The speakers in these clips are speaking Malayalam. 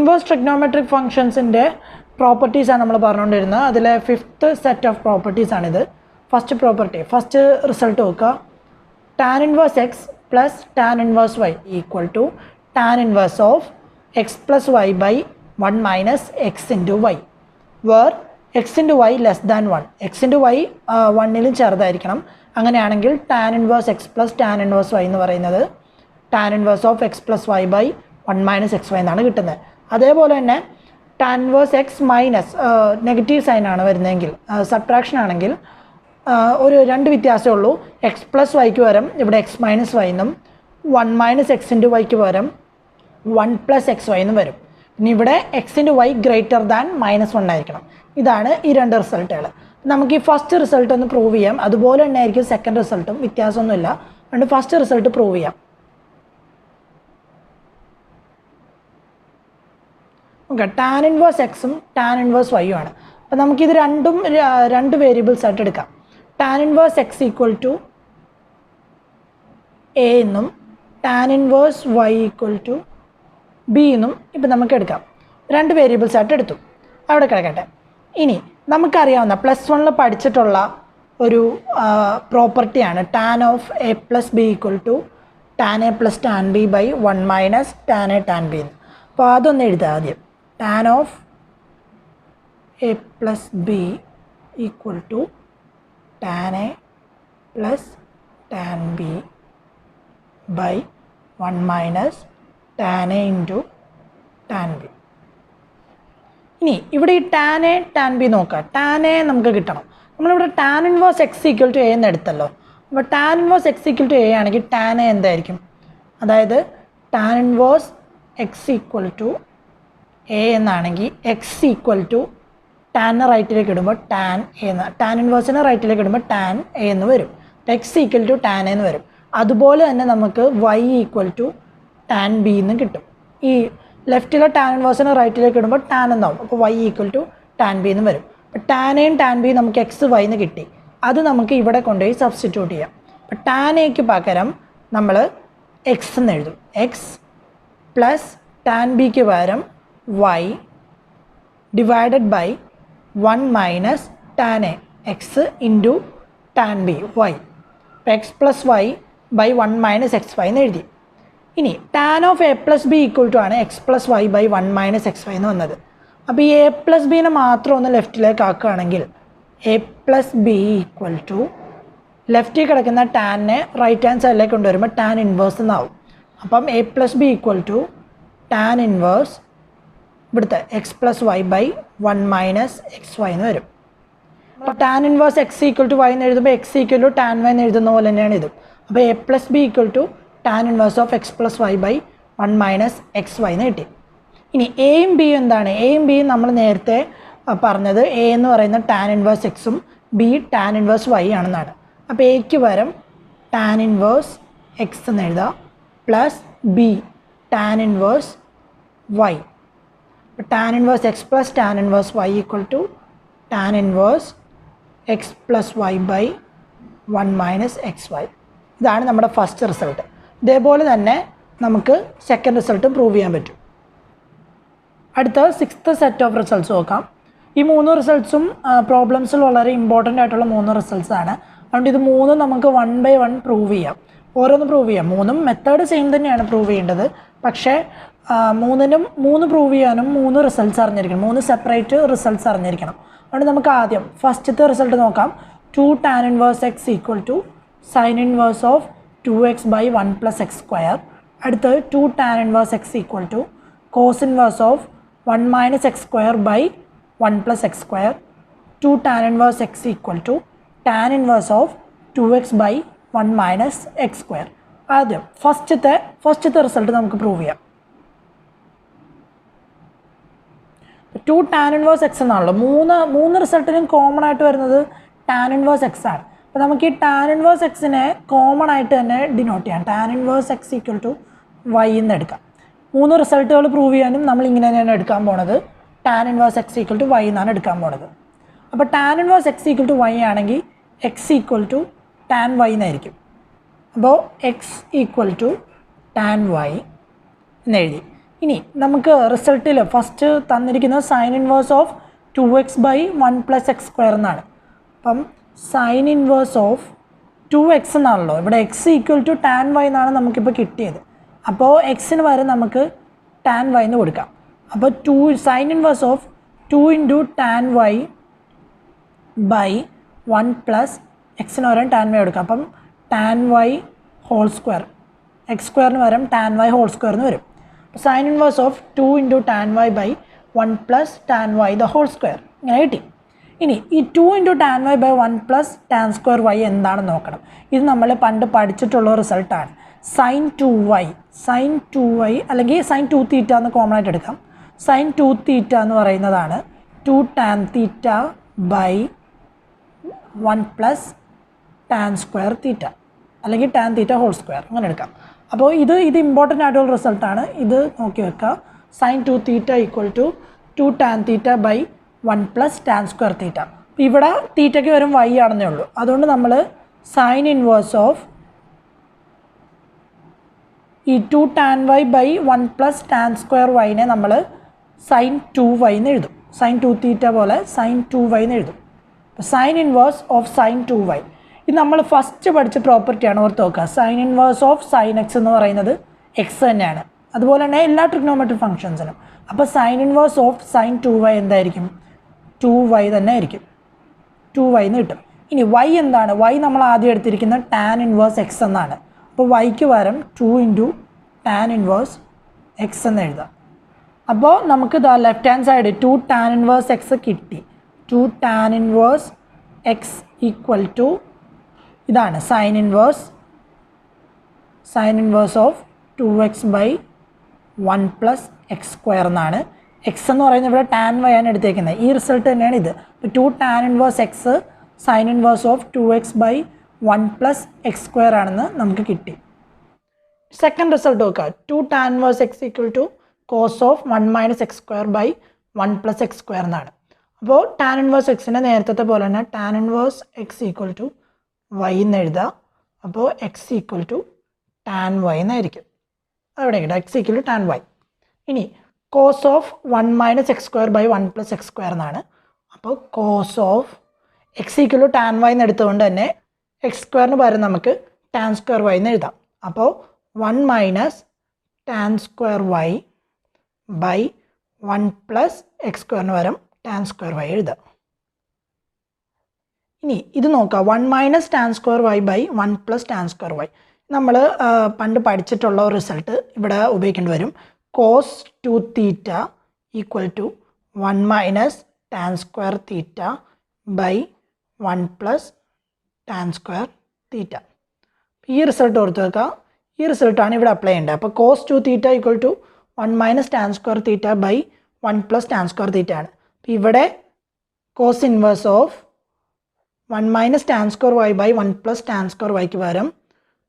ഇൻവേഴ്സ് ട്രിഗ്നോമെട്രിക് ഫംഗ്ഷൻസിൻ്റെ പ്രോപ്പർട്ടീസാണ് നമ്മൾ പറഞ്ഞുകൊണ്ടിരുന്നത്. അതിലെ 5th സെറ്റ് ഓഫ് പ്രോപ്പർട്ടീസാണിത്. ഫസ്റ്റ് പ്രോപ്പർട്ടി, ഫസ്റ്റ് റിസൾട്ട് നോക്കുക. Tan inverse x plus tan inverse y equal to tan inverse of x plus y by 1 minus x into y, where x into y less than 1. X into y 1ലും ചെറുതായിരിക്കണം. അങ്ങനെയാണെങ്കിൽ tan inverse x plus tan inverse y എന്ന് പറയുന്നത് tan inverse of x plus y by 1 minus x y എന്നാണ് കിട്ടുന്നത്. അതേപോലെ തന്നെ tan inverse x minus negative സൈനാണ് വരുന്നതെങ്കിൽ, സബ്ട്രാക്ഷൻ ആണെങ്കിൽ ഒരു 2 വ്യത്യാസമേ ഉള്ളൂ. എക്സ് പ്ലസ് വൈക്ക് പകരം ഇവിടെ എക്സ് മൈനസ് വൈ എന്നും 1 മൈനസ് എക്സ് ഇൻറ്റു വൈക്ക് പകരം 1 പ്ലസ് എക്സ് വൈ എന്നും വരും. ഇനി ഇവിടെ x into y greater than -1 ആയിരിക്കണം. ഇതാണ് ഈ 2 റിസൾട്ടുകൾ. നമുക്ക് ഈ ഫസ്റ്റ് റിസൾട്ട് ഒന്ന് പ്രൂവ് ചെയ്യാം. അതുപോലെ തന്നെ ആയിരിക്കും സെക്കൻഡ് റിസൾട്ടും, വ്യത്യാസമൊന്നുമില്ല. അതുകൊണ്ട് ഫസ്റ്റ് റിസൾട്ട് പ്രൂവ് ചെയ്യാം. ഓക്കെ, ടാൻ ഇൻവേഴ്സ് എക്സും ടാൻ ഇൻവേഴ്സ് വൈയും ആണ്. അപ്പോൾ നമുക്കിത് രണ്ടും 2 വേരിയബിൾസ് ആയിട്ട് എടുക്കാം. Tan inverse x equal to a എന്നും tan inverse y equal to b എന്നും ഇപ്പം നമുക്ക് എടുക്കാം. 2 വേരിയബിൾസ് ആയിട്ട് എടുത്തു, അവിടെ കിടക്കട്ടെ. ഇനി നമുക്കറിയാവുന്ന +1 പഠിച്ചിട്ടുള്ള ഒരു പ്രോപ്പർട്ടിയാണ് tan of A plus B equal to tan A plus tan B by 1 minus tan A tan B എന്ന്. അപ്പോൾ അതൊന്ന് എഴുതാം ആദ്യം. Tan of A plus B equal to tan A plus tan B by 1 minus tan A into tan B. ഇനി ഇവിടെ ഈ ടാൻ എ ടാൻ ബി നോക്കാം. ടാൻ എ നമുക്ക് കിട്ടണം. നമ്മളിവിടെ tan inverse x equal to A എന്ന് എടുത്തല്ലോ. അപ്പോൾ tan inverse x equal to A ആണെങ്കിൽ ടാൻ എ എന്തായിരിക്കും? അതായത് tan inverse x equal to A എന്നാണെങ്കിൽ എക്സ് ഈക്വൽ ടു ടാനിനെ റൈറ്റിലേക്ക് ഇടുമ്പോൾ ടാൻ എ എന്ന്, ടാൻ ഇൻവേഴ്സിനെ റൈറ്റിലേക്ക് ഇടുമ്പോൾ ടാൻ എ എന്ന് വരും. എക്സ് ഈക്വൽ ടു ടാൻ എന്ന് വരും. അതുപോലെ തന്നെ നമുക്ക് y equal to tan B എന്ന് കിട്ടും. ഈ ലെഫ്റ്റിലെ ടാൻ ഇൻവേഴ്സിനെ റൈറ്റിലേക്ക് ഇടുമ്പോൾ ടാൻ എന്നാവും. അപ്പോൾ y equal to tan B എന്ന് വരും. അപ്പോൾ ടാൻ എയും ടാൻ ബിയും നമുക്ക് എക്സ് വൈ എന്ന് കിട്ടി. അത് നമുക്ക് ഇവിടെ കൊണ്ടുപോയി സബ്സ്റ്റിറ്റ്യൂട്ട് ചെയ്യാം. അപ്പോൾ ടാൻ എക്ക് പകരം നമ്മൾ എക്സ് എന്ന് എഴുതും. എക്സ് പ്ലസ് ടാൻ ബിക്ക് പകരം y divided by 1 minus tan a x into tan b y. അപ്പോൾ x plus y by 1 minus x y എന്ന് എഴുതി. ഇനി tan of A plus B equal to ആണ് x plus y by 1 minus x y എന്ന് വന്നത്. അപ്പോൾ ഈ എ പ്ലസ് ബീനെ മാത്രം ഒന്ന് ലെഫ്റ്റിലേക്ക് ആക്കുകയാണെങ്കിൽ a plus B equal to ലെഫ്റ്റിൽ കിടക്കുന്ന ടാനിനെ റൈറ്റ് ഹാൻഡ് സൈഡിലേക്ക് കൊണ്ടുവരുമ്പോൾ ടാൻ ഇൻവേഴ്സ് എന്നാവും. അപ്പം a plus B equal to tan inverse ഇവിടുത്തെ x plus y by 1 minus x y എന്ന് വരും. അപ്പോൾ tan inverse x equal to y എന്ന് എഴുതുമ്പോൾ x equal to tan y എന്ന് എഴുതുന്ന പോലെ തന്നെയാണ് ഇതും. അപ്പോൾ a plus B equal to tan inverse of x plus y by 1 minus x y എന്ന് കിട്ടി. ഇനി എയും ബിയും എന്താണ്? എയും ബിയും നമ്മൾ നേരത്തെ പറഞ്ഞത് എ എന്ന് പറയുന്ന ടാൻ ഇൻവേഴ്സ് എക്സും ബി ടാൻ ഇൻവേഴ്സ് വൈ ആണെന്നാണ്. അപ്പോൾ എക്ക് പകരം ടാൻ ഇൻവേഴ്സ് എക്സ് എന്ന് എഴുതാം plus b tan inverse y. അപ്പോൾ tan inverse x plus tan inverse y equal to tan inverse x plus y by 1 minus x y. ഇതാണ് നമ്മുടെ ഫസ്റ്റ് റിസൾട്ട്. ഇതേപോലെ തന്നെ നമുക്ക് സെക്കൻഡ് റിസൾട്ടും പ്രൂവ് ചെയ്യാൻ പറ്റും. അടുത്ത 6th സെറ്റ് ഓഫ് റിസൾട്ട്സ് നോക്കാം. ഈ 3 റിസൾട്ട്സും പ്രോബ്ലംസിൽ വളരെ ഇമ്പോർട്ടൻ്റ് ആയിട്ടുള്ള 3 റിസൾട്ട്സാണ്. അതുകൊണ്ട് ഇത് 3 നമുക്ക് 1 by 1 പ്രൂവ് ചെയ്യാം. ഓരോന്ന് പ്രൂവ് ചെയ്യാം. 3ഉം മെത്തേഡ് സെയിം തന്നെയാണ് പ്രൂവ് ചെയ്യേണ്ടത്. പക്ഷേ 3 പ്രൂവ് ചെയ്യാനും 3 റിസൾട്ട്സ് അറിഞ്ഞിരിക്കണം. 3 സെപ്പറേറ്റ് റിസൾട്ട്സ് അറിഞ്ഞിരിക്കണം. അതുകൊണ്ട് നമുക്ക് ആദ്യം ഫസ്റ്റത്തെ റിസൾട്ട് നോക്കാം. 2 tan inverse x equal to sin inverse of 2x by 1 plus x square. അടുത്തത് 2 tan inverse x equal to cos inverse of 1 minus x square by 1 plus x square. 2 tan inverse x equal to tan inverse of 2x by 1 minus x square. ആദ്യം ഫസ്റ്റത്തെ റിസൾട്ട് നമുക്ക് പ്രൂവ് ചെയ്യാം. 2 ടാൻ ഇൻവേഴ്സ് എക്സ് എന്നാണല്ലോ. മൂന്ന് റിസൾട്ടിനും കോമൺ ആയിട്ട് വരുന്നത് ടാൻ ഇൻവേഴ്സ് എക്സ് ആണ്. അപ്പോൾ നമുക്ക് ഈ ടാൻ ഇൻവേഴ്സ് എക്സിനെ കോമൺ ആയിട്ട് തന്നെ ഡിനോട്ട് ചെയ്യാം. Tan inverse x equal to y എന്ന് എടുക്കാം. 3 റിസൾട്ടുകൾ പ്രൂവ് ചെയ്യാനും നമ്മൾ ഇങ്ങനെ തന്നെയാണ് എടുക്കാൻ പോണത്. Tan inverse x equal to y എന്നാണ് എടുക്കാൻ പോണത്. അപ്പോൾ tan inverse x equal to y ആണെങ്കിൽ x equal to tan y എന്നായിരിക്കും. അപ്പോൾ x equal to tan y എന്നെഴുതി. ഇനി നമുക്ക് റിസൾട്ടിൽ ഫസ്റ്റ് തന്നിരിക്കുന്നത് sine inverse of 2x by 1 plus x square എന്നാണ്. അപ്പം സൈൻ ഇൻവേഴ്സ് ഓഫ് 2x എന്നാണല്ലോ, ഇവിടെ x equal to tan y എന്നാണ് നമുക്കിപ്പോൾ കിട്ടിയത്. അപ്പോൾ എക്സിന് വരെ നമുക്ക് ടാൻ വൈ എന്ന് കൊടുക്കാം. അപ്പോൾ sin inverse of 2 into tan y by 1 plus എക്സിന് പകരം ടാൻ വൈ കൊടുക്കാം. അപ്പം tan y whole square, x സ്ക്വയറിന് പകരം ടാൻ വൈ ഹോൾ സ്ക്വയർ എന്ന് വരും. Sin inverse of 2 into tan y by 1 plus tan y the whole square ഇങ്ങനെ കിട്ടി. ഇനി ഈ 2 into tan y by 1 plus tan square y എന്താണെന്ന് നോക്കണം. ഇത് നമ്മൾ പണ്ട് പഠിച്ചിട്ടുള്ള റിസൾട്ടാണ്. സൈൻ 2y അല്ലെങ്കിൽ സൈൻ 2 തീറ്റ എന്ന് കോമൺ ആയിട്ട് എടുക്കാം. സൈൻ 2 തീറ്റ എന്ന് പറയുന്നതാണ് 2 tan theta by 1 plus tan square theta അല്ലെങ്കിൽ ടാൻ തീറ്റ ഹോൾ സ്ക്വയർ അങ്ങനെ എടുക്കാം. അപ്പോൾ ഇത് ഇമ്പോർട്ടൻ്റ് ആയിട്ടുള്ള റിസൾട്ടാണ്. ഇത് നോക്കി വെക്കുക. Sin 2 theta equal to 2 tan theta by 1 plus tan square theta. ഇവിടെ തീറ്റയ്ക്ക് വരും വൈ ആണെന്നേ ഉള്ളൂ. അതുകൊണ്ട് നമ്മൾ സൈൻ ഇൻവേഴ്സ് ഓഫ് ഈ 2 tan y by 1 plus tan square വൈനെ നമ്മൾ സൈൻ 2y എന്ന് എഴുതും. സൈൻ 2 തീറ്റ പോലെ സൈൻ 2y എന്ന് എഴുതും. Sign inverse of sine 2y ഇത് നമ്മൾ ഫസ്റ്റ് പഠിച്ച പ്രോപ്പർട്ടിയാണ്, ഓർത്ത് നോക്കുക. Sign inverse of sine X എന്ന് പറയുന്നത് എക്സ് തന്നെയാണ്. അതുപോലെ തന്നെ എല്ലാ ട്രിഗ്നോമെട്രിക് ഫംഗ്ഷൻസിനും. അപ്പോൾ sin inverse of sine 2y എന്തായിരിക്കും? 2y തന്നെ ആയിരിക്കും. 2y എന്ന് കിട്ടും. ഇനി y എന്താണ്? y നമ്മൾ ആദ്യം എടുത്തിരിക്കുന്ന ടാൻ ഇൻവേഴ്സ് എക്സ് എന്നാണ്. അപ്പോൾ വൈക്ക് പകരം 2 ഇൻറ്റു ടാൻ ഇൻവേഴ്സ് എക്സ് എന്ന് എഴുതാം. അപ്പോൾ നമുക്ക് ഇതാ left hand side 2 tan inverse x കിട്ടി. 2 tan inverse x equal to ഇതാണ് sine inverse of 2x by 1 plus x square എന്നാണ്. എക്സ് എന്ന് പറയുന്നത് ഇവിടെ ടാൻ വൈ ആണ് എടുത്തേക്കുന്നത്. ഈ റിസൾട്ട് തന്നെയാണ് ഇത്. ഇപ്പോൾ 2 tan inverse x sin inverse of 2x by 1 plus x square ആണെന്ന് നമുക്ക് കിട്ടി. സെക്കൻഡ് റിസൾട്ട് നോക്കുക. 2 tan inverse x equal to cos of 1 minus x square by 1 plus x square എന്നാണ്. അപ്പോൾ ടാൻ ഇൻവേഴ്സ് എക്സിൻ്റെ നേരത്തെ പോലെ തന്നെ tan inverse x equal to y എന്ന് എഴുതാം. അപ്പോൾ x equal to tan y എന്നായിരിക്കും. അവിടെ കിട്ടും x equal to tan y. ഇനി cos of 1 minus x square by 1 plus x square എന്നാണ്. അപ്പോൾ cos of x equal to tan y എന്ന് എടുത്തുകൊണ്ട് തന്നെ എക്സ് സ്ക്വയറിന് പകരം നമുക്ക് ടാൻ സ്ക്വയർ വൈ എന്ന് എഴുതാം. അപ്പോൾ 1 minus tan square y by 1 plus x സ്ക്വയറിന് പകരം ടാൻ സ്ക്വയർ വൈ എഴുതാം. ഇനി ഇത് നോക്കാം. 1 minus tan square y by 1 plus tan square y നമ്മൾ പണ്ട് പഠിച്ചിട്ടുള്ള ഒരു റിസൾട്ട് ഇവിടെ ഉപയോഗിക്കേണ്ടി വരും. Cos 2 theta equal to 1 minus tan square theta by 1 plus tan square theta. ഈ റിസൾട്ട് ഓർത്ത് വെക്കുക. ഈ റിസൾട്ടാണ് ഇവിടെ അപ്ലൈ ചെയ്യേണ്ടത്. അപ്പോൾ cos 2 theta equal to 1 minus tan square theta by 1 plus tan square theta ആണ്. അപ്പോൾ ഇവിടെ cos inverse of 1 minus tan square y by 1 plus tan square വൈക്ക് പകരം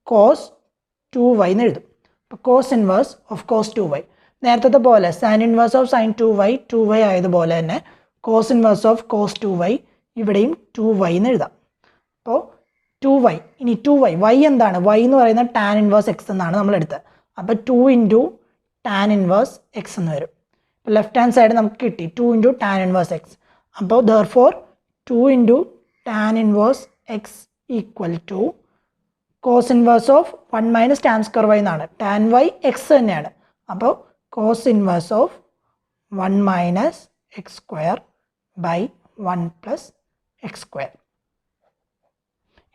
കോസ് 2y എന്ന് എഴുതും. അപ്പോൾ cos inverse of cos 2y നേരത്തെ പോലെ sign inverse of sine 2y ആയതുപോലെ തന്നെ cos inverse of cos 2y ഇവിടെയും 2y എന്ന് എഴുതാം. അപ്പോൾ 2y. ഇനി 2y y എന്താണ്? y എന്ന് പറയുന്നത് ടാൻ ഇൻവേഴ്സ് എക്സ് എന്നാണ് നമ്മൾ എടുത്തത്. അപ്പോൾ 2 ഇൻറ്റു ടാൻ ഇൻവേഴ്സ് എക്സ് എന്ന് വരും. ഇപ്പോൾ ലെഫ്റ്റ് ഹാൻഡ് സൈഡ് നമുക്ക് കിട്ടി 2 ഇൻറ്റു ടാൻ ഇൻവേഴ്സ് എക്സ്. അപ്പോൾ therefore 2 into tan inverse x equal to cos inverse of 1 minus tan square y എന്നാണ്. ടാൻ വൈ എക്സ് തന്നെയാണ്. അപ്പോൾ cos inverse of 1 minus x square by 1 plus x square.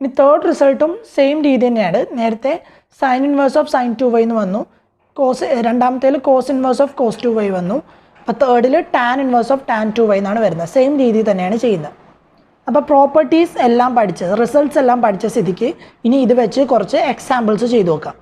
ഇനി തേർഡ് റിസൾട്ടും സെയിം രീതി തന്നെയാണ്. നേരത്തെ sign inverse of sine 2y എന്ന് വന്നു. രണ്ടാമത്തേൽ cos inverse of cos 2y വന്നു. അപ്പോൾ തേർഡിൽ tan inverse of tan 2y എന്നാണ് വരുന്നത്. സെയിം രീതി തന്നെയാണ് ചെയ്യുന്നത്. അപ്പോൾ പ്രോപ്പർട്ടീസ് എല്ലാം പഠിച്ചത്, റിസൾട്ട്സ് എല്ലാം പഠിച്ച സ്ഥിതിക്ക് ഇനി ഇത് വെച്ച് കുറച്ച് എക്സാമ്പിൾസ് ചെയ്ത് നോക്കാം.